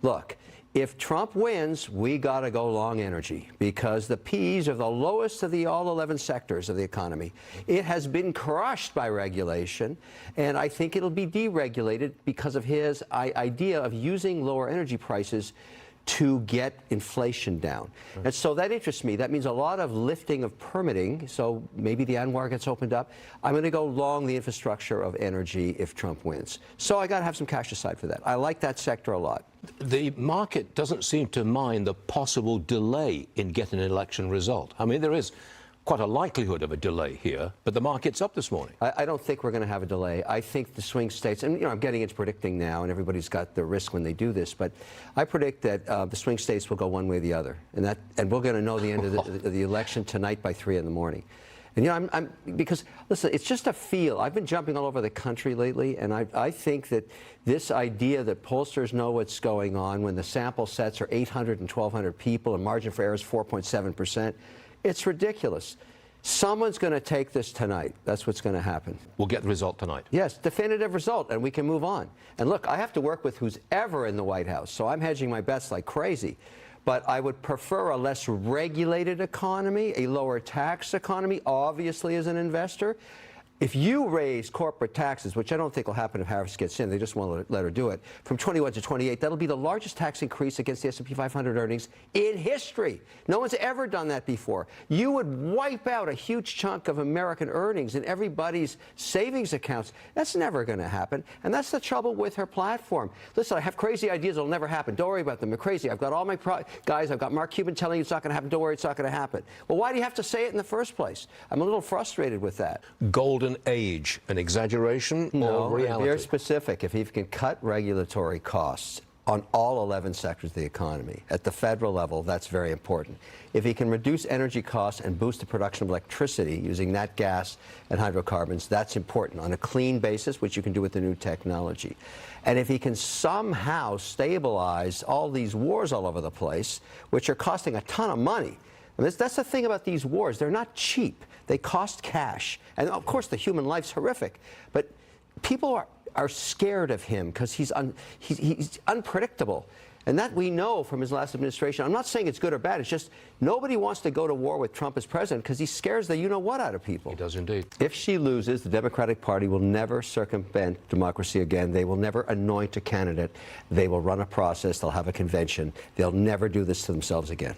Look, if Trump wins, we got to go long energy because the P's are the lowest of the all 11 sectors of the economy. It has been crushed by regulation, and I think it'll be deregulated because of his idea of using lower energy prices to get inflation down. Right. And so that interests me. That means a lot of lifting of permitting, so maybe the ANWR gets opened up. I'm going to go long the infrastructure of energy if Trump wins. So I got to have some cash aside for that. I like that sector a lot. The market doesn't seem to mind the possible delay in getting an election result. I mean, there is quite a likelihood of a delay here, but the market's up this morning. I don't think we're going to have a delay. I think the swing states, and I'm getting into predicting now, and everybody's got the risk when they do this, but I predict that the swing states will go one way or the other, and we're going to know the end of the election tonight by 3 in the morning. And because listen, it's just a feel. I've been jumping all over the country lately, and I think that this idea that pollsters know what's going on when the sample sets are 800 and 1,200 people and margin for error is 4.7%. It's ridiculous. Someone's going to take this tonight. That's what's going to happen. We'll get the result tonight. Yes, definitive result, and we can move on. And look, I have to work with who's ever in the White House, so I'm hedging my bets like crazy. But I would prefer a less regulated economy, a lower tax economy, obviously, as an investor. If you raise corporate taxes, which I don't think will happen if Harris gets in, they just won't let her do it, from 21 to 28, that'll be the largest tax increase against the S&P 500 earnings in history. No one's ever done that before. You would wipe out a huge chunk of American earnings in everybody's savings accounts. That's never going to happen, and that's the trouble with her platform. Listen, I have crazy ideas that'll never happen. Don't worry about them. They're crazy. I've got all my guys. I've got Mark Cuban telling you it's not going to happen. Don't worry, it's not going to happen. Well, why do you have to say it in the first place? I'm a little frustrated with that. Golden age, an exaggeration or reality? Very specific. If he can cut regulatory costs on all 11 sectors of the economy, at the federal level, that's very important. If he can reduce energy costs and boost the production of electricity using nat gas and hydrocarbons, that's important on a clean basis, which you can do with the new technology. And if he can somehow stabilize all these wars all over the place, which are costing a ton of money. And that's the thing about these wars. They're not cheap. They cost cash. And, of course, the human life's horrific. But people are scared of him because he's unpredictable. And that we know from his last administration. I'm not saying it's good or bad. It's just nobody wants to go to war with Trump as president because he scares the you-know-what out of people. He does indeed. If she loses, the Democratic Party will never circumvent democracy again. They will never anoint a candidate. They will run a process. They'll have a convention. They'll never do this to themselves again.